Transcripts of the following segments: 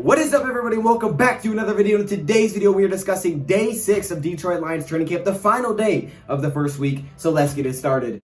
What is up, everybody? Welcome back to another video. In today's video, we are discussing day 6 of Detroit Lions training camp, the final day of the first week. So let's get it started.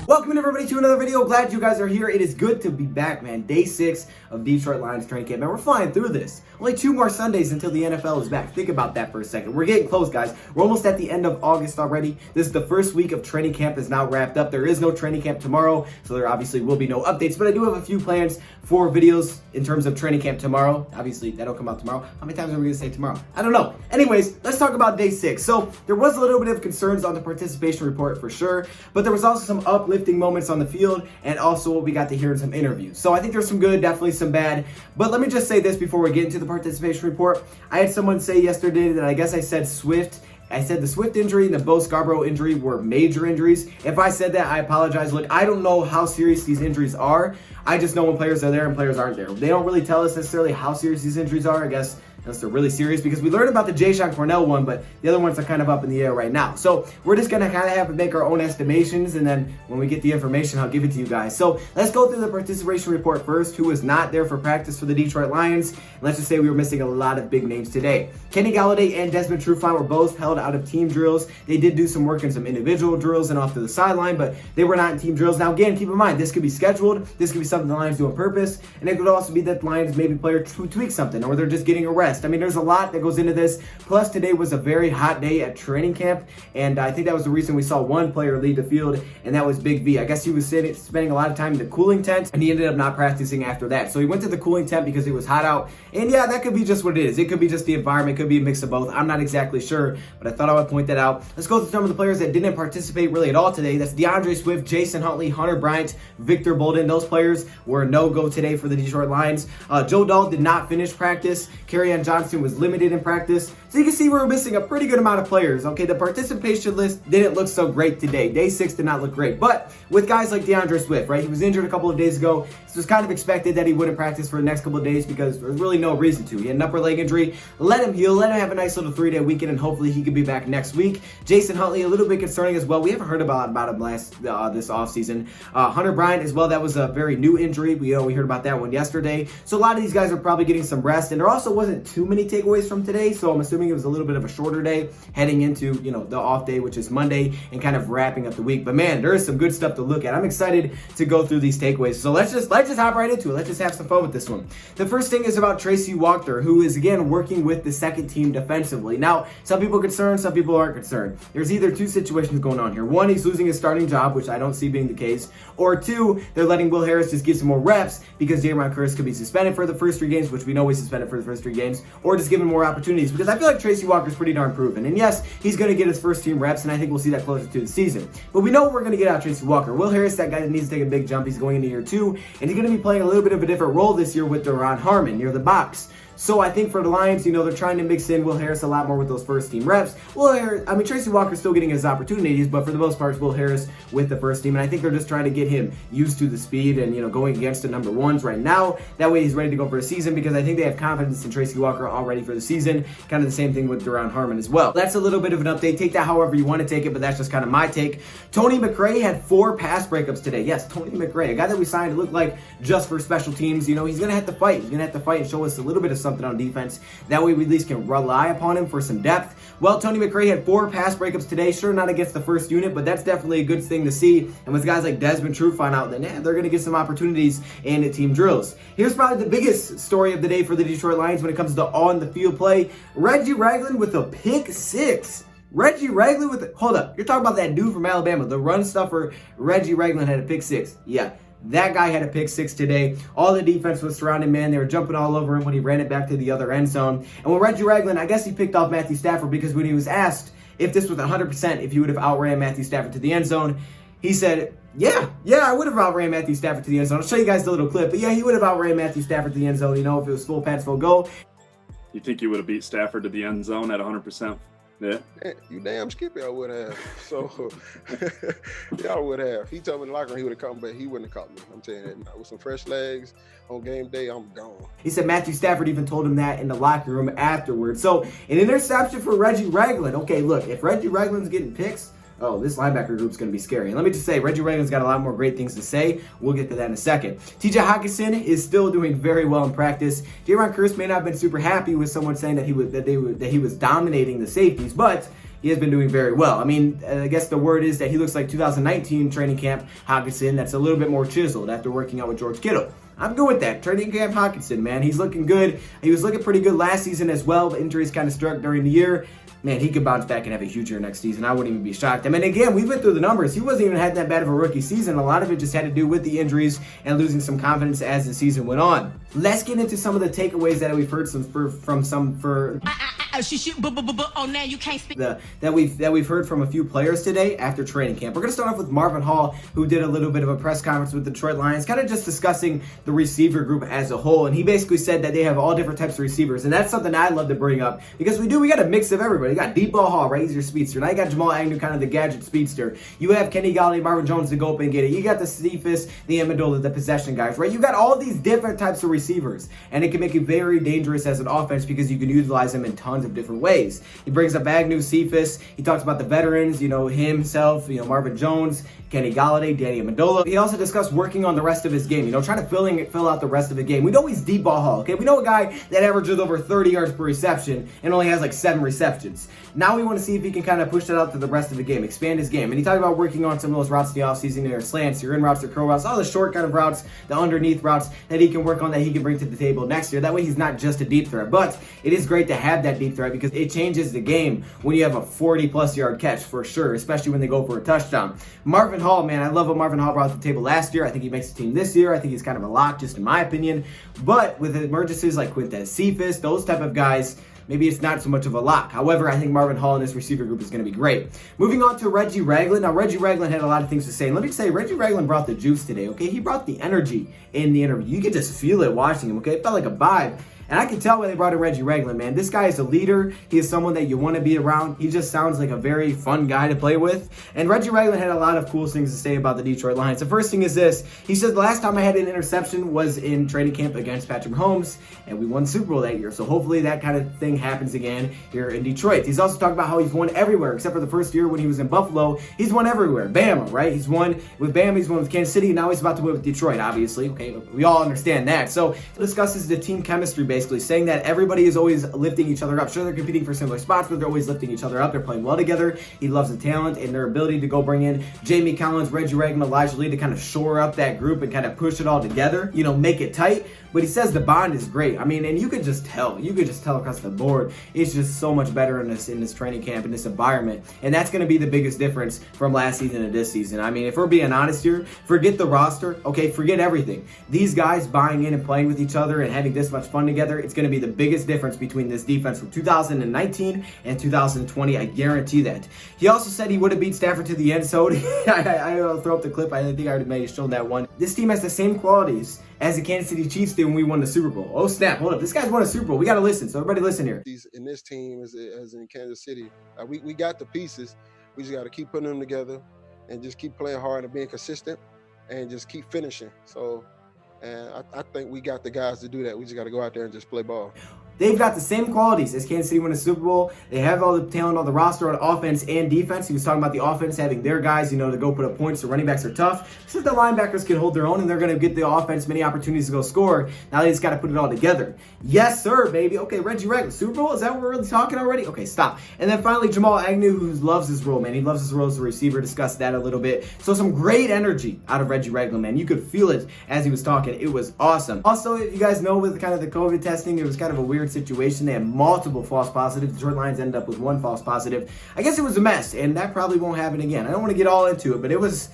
Welcome everybody to another video. Glad you guys are here. It is good to be back, man. Day 6 of Detroit Lions training camp. Man, we're flying through this. Only 2 more Sundays until the NFL is back. Think about that for a second. We're getting close, guys. We're almost at the end of August already. This is the first week of training camp is now wrapped up. There is no training camp tomorrow, so there obviously will be no updates, but I do have a few plans for videos in terms of training camp tomorrow. Obviously, that'll come out tomorrow. How many times are we going to say tomorrow? I don't know. Anyways, let's talk about day 6. So there was a little bit of concerns on the participation report for sure, but there was also some uplifting moments on the field and also what we got to hear in some interviews. So I think there's some good, definitely some bad. But let me just say this before we get into the participation report. I had someone say yesterday that I guess I said Swift. I said the Swift injury and the Bo Scarborough injury were major injuries. If I said that, I apologize. Look, I don't know how serious these injuries are. I just know when players are there and players aren't there. They don't really tell us necessarily how serious these injuries are, I guess, unless they're really serious, because we learned about the Jayshon Cornell one, but the other ones are kind of up in the air right now. So we're just going to kind of have to make our own estimations, and then when we get the information, I'll give it to you guys. So let's go through the participation report first. Who was not there for practice for the Detroit Lions? Let's just say we were missing a lot of big names today. Kenny Golladay and Desmond Trufant were both held out of team drills. They did do some work in some individual drills and off to the sideline, but they were not in team drills. Now, again, keep in mind, this could be scheduled. This could be something the Lions do on purpose, and it could also be that the Lions maybe player tweak something, or they're just getting a rest. I mean, there's a lot that goes into this. Plus, today was a very hot day at training camp, and I think that was the reason we saw one player leave the field, and that was Big V. I guess he was spending a lot of time in the cooling tent, and he ended up not practicing after that. So he went to the cooling tent because it was hot out, and yeah, that could be just what it is. It could be just the environment, it could be a mix of both. I'm not exactly sure, but I thought I would point that out. Let's go through some of the players that didn't participate really at all today. That's DeAndre Swift, Jason Huntley, Hunter Bryant, Victor Bolden. Those players were a no-go today for the Detroit Lions. Joe Dahl did not finish practice. Kerryon Johnson was limited in practice. So you can see we're missing a pretty good amount of players. Okay, the participation list didn't look so great today. Day 6 did not look great. But with guys like DeAndre Swift, right? He was injured a couple of days ago. So it was kind of expected that he wouldn't practice for the next couple of days because there's really no reason to. He had an upper leg injury. Let him heal. Let him have a nice little 3-day weekend, and hopefully he could be back next week. Jason Huntley, a little bit concerning as well. We haven't heard about him this offseason. Hunter Bryant as well. That was a very new injury. We heard about that one yesterday. So a lot of these guys are probably getting some rest, and there also wasn't too many takeaways from today. So I'm assuming it was a little bit of a shorter day heading into, the off day, which is Monday, and kind of wrapping up the week. But man, there is some good stuff to look at. I'm excited to go through these takeaways. So let's just hop right into it. Let's just have some fun with this one. The first thing is about Tracy Walker, who is again working with the second team defensively. Now, some people are concerned, some people aren't concerned. There's either two situations going on here. One, he's losing his starting job, which I don't see being the case. Or two, they're letting Will Harris just get some more reps because Jaron Curse could be suspended for the first 3 games, which we know he's suspended for the first 3 games, or just give him more opportunities, because I feel like Tracy Walker's pretty darn proven. And yes, he's going to get his first team reps, and I think we'll see that closer to the season. But we know we're going to get out of Tracy Walker. Will Harris, that guy that needs to take a big jump. He's going into year 2, and he's going to be playing a little bit of a different role this year with Deron Harmon near the box. So I think for the Lions, they're trying to mix in Will Harris a lot more with those first team reps. Tracy Walker's still getting his opportunities, but for the most part, it's Will Harris with the first team. And I think they're just trying to get him used to the speed and, going against the number ones right now. That way he's ready to go for a season, because I think they have confidence in Tracy Walker already for the season. Kind of the same thing with Deron Harmon as well. That's a little bit of an update. Take that however you want to take it, but that's just kind of my take. Tony McRae had 4 pass breakups today. Yes, Tony McRae, a guy that we signed to look like just for special teams. He's going to have to fight. He's going to have to fight and show us a little bit of something on defense. That way we at least can rely upon him for some depth. Well, Tony McRae had 4 pass breakups today. Sure, not against the first unit, but that's definitely a good thing to see. And with guys like Desmond Trufant out there, they're going to get some opportunities in the team drills. Here's probably the biggest story of the day for the Detroit Lions when it comes to on-the-field play. Reggie Ragland with a pick 6. Reggie Ragland hold up. You're talking about that dude from Alabama, the run stuffer. Reggie Ragland had a pick 6. Yeah. That guy had a pick 6 today. All the defense was surrounding, man. They were jumping all over him when he ran it back to the other end zone. And when Reggie Ragland, I guess he picked off Matthew Stafford, because when he was asked if this was 100%, if he would have outran Matthew Stafford to the end zone, he said, yeah, I would have outran Matthew Stafford to the end zone. I'll show you guys the little clip. But yeah, he would have outran Matthew Stafford to the end zone, if it was full pass, full go. You think you would have beat Stafford to the end zone at 100%? Yeah. You damn skippy, I would have. So, yeah, I would have. He told me in the locker room he would have come, but he wouldn't have caught me. I'm telling you that. With some fresh legs on game day, I'm gone. He said Matthew Stafford even told him that in the locker room afterwards. So, an interception for Reggie Ragland. Okay, look, if Reggie Ragland's getting picks, oh, this linebacker group's going to be scary. And let me just say, Reggie Ragland's got a lot more great things to say. We'll get to that in a second. TJ Hawkinson is still doing very well in practice. Jaron Kearse may not have been super happy with someone saying that he was dominating the safeties, but he has been doing very well. I mean, I guess the word is that he looks like 2019 training camp Hawkinson that's a little bit more chiseled after working out with George Kittle. I'm good with that. Training camp Hawkinson, man. He's looking good. He was looking pretty good last season as well, but injuries kind of struck during the year. Man, he could bounce back and have a huge year next season. I wouldn't even be shocked. I mean, again, we went through the numbers. He wasn't even had that bad of a rookie season. A lot of it just had to do with the injuries and losing some confidence as the season went on. Let's get into some of the takeaways that we've heard now you can't speak. That we've heard from a few players today after training camp. We're going to start off with Marvin Hall, who did a little bit of a press conference with the Detroit Lions, kind of just discussing the receiver group as a whole. And he basically said that they have all different types of receivers, and that's something I love to bring up because we got a mix of everybody. You got Deep Ball Hall, right? He's your speedster. Now you got Jamal Agnew, kind of the gadget speedster. You have Kenny Golladay, Marvin Jones to go up and get it. You got the Cephas, the Amendola, the possession guys, right? You got all these different types of receivers, and it can make you very dangerous as an offense because you can utilize them in tons of different ways. He brings up Agnew, Cephas. He talks about the veterans, himself, Marvin Jones, Kenny Golladay, Danny Amendola. He also discussed working on the rest of his game, trying to fill out the rest of the game. We know he's Deep Ball Hall, okay? We know a guy that averages over 30 yards per reception and only has like 7 receptions. Now we want to see if he can kind of push that out to the rest of the game, expand his game. And he talked about working on some of those routes in the offseason, their slants, your in routes, your curl routes, all the short kind of routes, the underneath routes that he can work on, that he can bring to the table next year. That way he's not just a deep threat. But it is great to have that deep threat because it changes the game when you have a 40-plus yard catch for sure, especially when they go for a touchdown. Marvin Hall, man, I love what Marvin Hall brought to the table last year. I think he makes the team this year. I think he's kind of a lock, just in my opinion. But with emergencies like Quintez Cephas, those type of guys, maybe it's not so much of a lock. However, I think Marvin Hall in this receiver group is going to be great. Moving on to Reggie Ragland. Now, Reggie Ragland had a lot of things to say. And let me say, Reggie Ragland brought the juice today, okay? He brought the energy in the interview. You could just feel it watching him, okay? It felt like a vibe. And I can tell when they brought in Reggie Ragland, man. This guy is a leader. He is someone that you want to be around. He just sounds like a very fun guy to play with. And Reggie Ragland had a lot of cool things to say about the Detroit Lions. The first thing is this. He said, the last time I had an interception was in training camp against Patrick Mahomes, and we won the Super Bowl that year. So hopefully that kind of thing happens again here in Detroit. He's also talked about how he's won everywhere, except for the first year when he was in Buffalo. He's won everywhere. Bama, right? He's won with Bama. He's won with Kansas City. Now he's about to win with Detroit, obviously. Okay, we all understand that. So he discusses the team chemistry, basically, saying that everybody is always lifting each other up. Sure, they're competing for similar spots, but they're always lifting each other up. They're playing well together. He loves the talent and their ability to go bring in Jamie Collins, Reggie Ragland, Elijah Lee to kind of shore up that group and kind of push it all together, make it tight. But he says the bond is great. I mean, and you could just tell across the board. It's just so much better in this training camp, in this environment. And that's going to be the biggest difference from last season to this season. I mean, if we're being honest here, forget the roster, okay? Forget everything. These guys buying in and playing with each other and having this much fun together, it's going to be the biggest difference between this defense from 2019 and 2020. I guarantee that. He also said he would have beat Stafford to the end zone. I'll throw up the clip. I think I already may have shown that one. This team has the same qualities as the Kansas City Chiefs did when we won the Super Bowl. Oh snap, hold up. This guy's won a Super Bowl. We got to listen. So everybody listen here. In this team, as in Kansas City, we got the pieces. We just got to keep putting them together and just keep playing hard and being consistent and just keep finishing. So, and I think we got the guys to do that. We just got to go out there and just play ball. They've got the same qualities as Kansas City won a Super Bowl. They have all the talent on the roster on offense and defense. He was talking about the offense having their guys, to go put up points. The running backs are tough. He said the linebackers can hold their own, and they're going to get the offense many opportunities to go score. Now they just got to put it all together. Yes, sir, baby. Okay, Reggie Ragland, Super Bowl? Is that what we're really talking already? Okay, stop. And then finally, Jamal Agnew, who loves his role, man. He loves his role as a receiver. Discussed that a little bit. So some great energy out of Reggie Ragland, man. You could feel it as he was talking. It was awesome. Also, you guys know with kind of the COVID testing, it was kind of a weird situation. They had multiple false positives. Detroit Lions ended up with one false positive. I guess it was a mess, and that probably won't happen again. I don't want to get all into it, but it was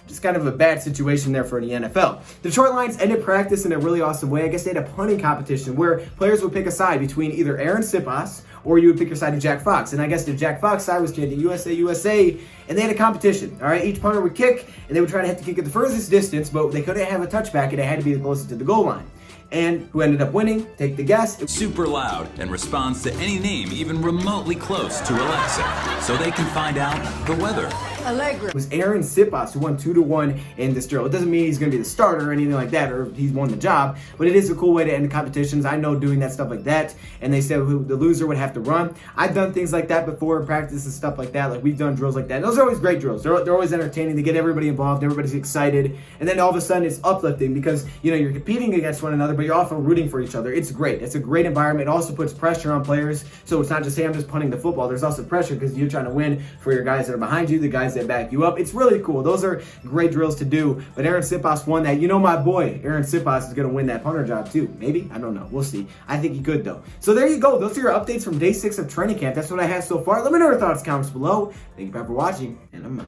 just kind of a bad situation there for the NFL. The Detroit Lions ended practice in a really awesome way. I guess they had a punting competition where players would pick a side between either Aaron Sipas or you would pick your side of Jack Fox. And I guess the Jack Fox side was chanting USA, USA, and they had a competition. All right, each punter would kick, and they would try to have to kick at the furthest distance, but they couldn't have a touchback, and it had to be the closest to the goal line. And who ended up winning, take the guess. Super loud and responds to any name even remotely close to Alexa, so they can find out the weather. Allegra. It was Aaron Sipas who won 2-1 in this drill. It doesn't mean he's going to be the starter or anything like that, or he's won the job, but it is a cool way to end the competitions. I know doing that stuff like that, and they said who the loser would have to run. I've done things like that before in practice and stuff like that. Like we've done drills like that. And those are always great drills. They're always entertaining. They get everybody involved. Everybody's excited, and then all of a sudden it's uplifting because you're competing against one another, but you're also rooting for each other. It's great. It's a great environment. It also puts pressure on players. So it's not just, hey, I'm just punting the football. There's also pressure because you're trying to win for your guys that are behind you, the guys that back you up. It's really cool. Those are great drills to do. But Aaron Sipas won that. My boy, Aaron Sipas is going to win that punter job too. Maybe? I don't know. We'll see. I think he could though. So there you go. Those are your updates from day 6 of training camp. That's what I have so far. Let me know your thoughts, comments below. Thank you for watching, and I'm out.